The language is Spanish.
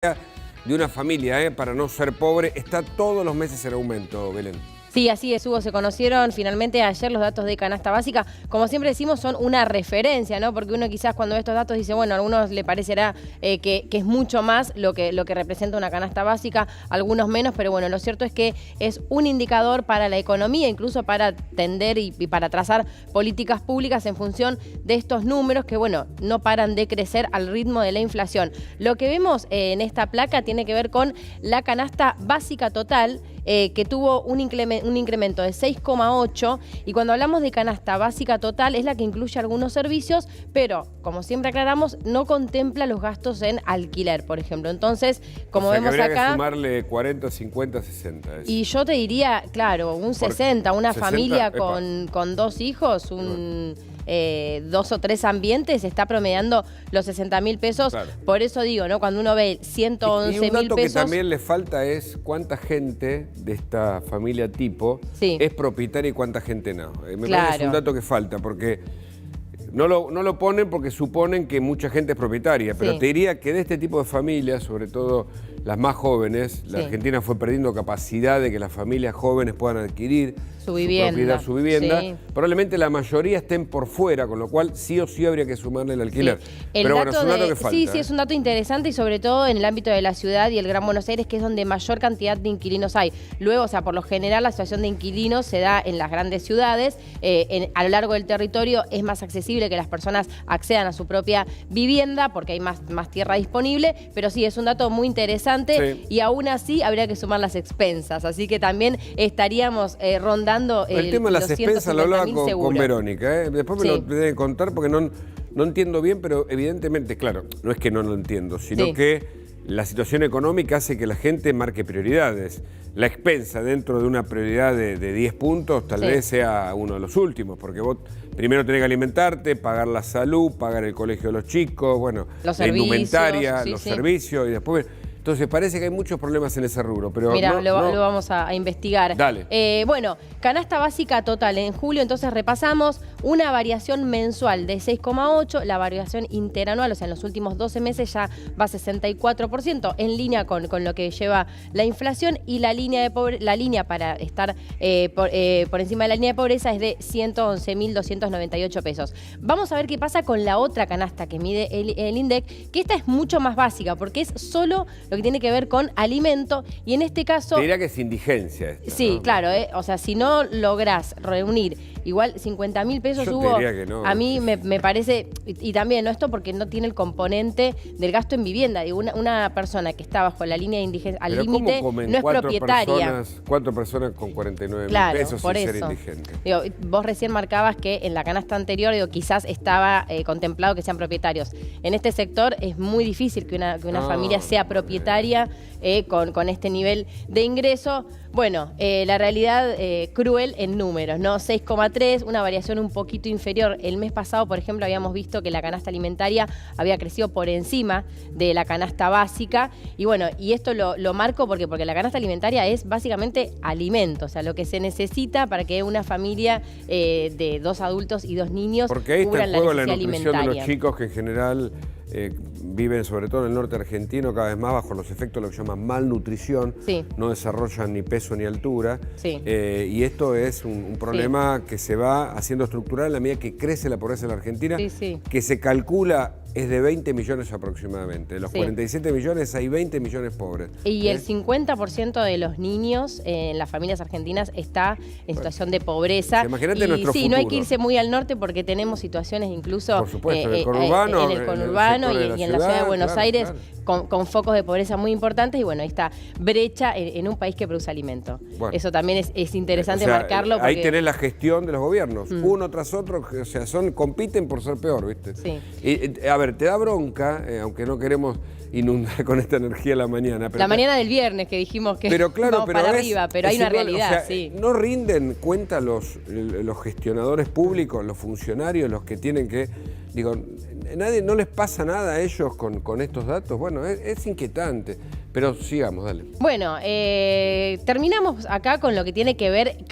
de una familia, para no ser pobre, está todos los meses en aumento, Belén. Sí, así es, Hugo. Se conocieron finalmente ayer los datos de canasta básica. Como siempre decimos, son una referencia, ¿no? Porque uno quizás cuando ve estos datos dice, bueno, a algunos le parecerá que es mucho más lo que representa una canasta básica, algunos menos, pero bueno, lo cierto es que es un indicador para la economía, incluso para tender y para trazar políticas públicas en función de estos números que, bueno, no paran de crecer al ritmo de la inflación. Lo que vemos en esta placa tiene que ver con la canasta básica total, que tuvo un incremento de 6,8, y cuando hablamos de canasta básica total es la que incluye algunos servicios, pero como siempre aclaramos, no contempla los gastos en alquiler, por ejemplo. Entonces, como vemos que acá, que sumarle 40, 50, 60. Y yo te diría, claro, un 60, una 60, familia con dos hijos, 2 o 3 ambientes, está promediando los 60.000 pesos. Claro. Por eso digo, ¿no? Cuando uno ve 111.000 pesos... Y un dato que también le falta es cuánta gente de esta familia tipo es propietaria y cuánta gente no. Me parece que es un dato que falta, porque no lo ponen porque suponen que mucha gente es propietaria, pero te diría que de este tipo de familias, sobre todo las más jóvenes, la Argentina fue perdiendo capacidad de que las familias jóvenes puedan adquirir su vivienda. Probablemente la mayoría estén por fuera, con lo cual sí o sí habría que sumarle el alquiler. Pero bueno, es un dato que falta. Sí, es un dato interesante, y sobre todo en el ámbito de la ciudad y el Gran Buenos Aires, que es donde mayor cantidad de inquilinos hay. Luego, o sea, por lo general la situación de inquilinos se da en las grandes ciudades. A lo largo del territorio es más accesible que las personas accedan a su propia vivienda porque hay más tierra disponible, pero sí, es un dato muy interesante. Y aún así habría que sumar las expensas, así que también estaríamos rondando el tema de las expensas. Lo hablaba con Verónica, después me lo deben contar porque no entiendo bien, pero evidentemente, claro, no es que no lo entiendo, sino que la situación económica hace que la gente marque prioridades. La expensa dentro de una prioridad de 10 puntos tal vez sea uno de los últimos, porque vos primero tenés que alimentarte, pagar la salud, pagar el colegio de los chicos, bueno, la indumentaria, los servicios, y después... Entonces parece que hay muchos problemas en ese rubro, pero mirá, lo vamos a investigar. Dale. Bueno, canasta básica total en julio, entonces repasamos una variación mensual de 6,8, la variación interanual, o sea, en los últimos 12 meses ya va a 64%, en línea con lo que lleva la inflación, y la línea para estar por encima de la línea de pobreza es de 111.298 pesos. Vamos a ver qué pasa con la otra canasta que mide el INDEC, que esta es mucho más básica, porque es solo lo que tiene que ver con alimento, y en este caso... Te diría que es indigencia esta, sí, ¿no? Claro, o sea, si no lográs reunir igual 50.000 pesos, Hugo, a mí me parece, y también, ¿no? Esto porque no tiene el componente del gasto en vivienda. Digo, una persona que está bajo la línea de indigencia, al límite, no es propietaria. 4 personas con 49.000 pesos por sin eso. ser indigente. Digo, vos recién marcabas que en la canasta anterior, quizás estaba contemplado que sean propietarios. En este sector es muy difícil que una familia sea propietaria con este nivel de ingreso. Bueno, la realidad cruel en números, ¿no? 6,3, una variación un poquito inferior. El mes pasado, por ejemplo, habíamos visto que la canasta alimentaria había crecido por encima de la canasta básica. Y bueno, y esto lo marco porque la canasta alimentaria es básicamente alimento, o sea, lo que se necesita para que una familia de 2 adultos y 2 niños cubran la necesidad alimentaria. De los chicos que en general viven, sobre todo en el norte argentino, cada vez más bajo los efectos de lo que se llama malnutrición, no desarrollan ni peso ni altura, y esto es un problema que se va haciendo estructural en la medida que crece la pobreza en la Argentina, que se calcula es de 20 millones aproximadamente. De los 47 millones hay 20 millones pobres. Y el 50% de los niños en las familias argentinas está en situación de pobreza. Imagínate nuestro futuro. No hay que irse muy al norte porque tenemos situaciones incluso por supuesto, en el conurbano y en la ciudad de Buenos Aires con focos de pobreza muy importantes, y bueno, esta brecha en un país que produce alimento. Bueno, eso también es interesante marcarlo. Porque... ahí tenés la gestión de los gobiernos, uno tras otro, o sea, compiten por ser peor, ¿viste? Y, a ver, te da bronca, aunque no queremos inundar con esta energía la mañana. Pero la mañana del viernes que dijimos que vamos para arriba, pero hay una realidad, ¿no rinden cuenta los gestionadores públicos, los funcionarios, los que tienen que... Digo, no les pasa nada a ellos con estos datos? Bueno, es inquietante, pero sigamos, dale. Bueno, terminamos acá con lo que tiene que ver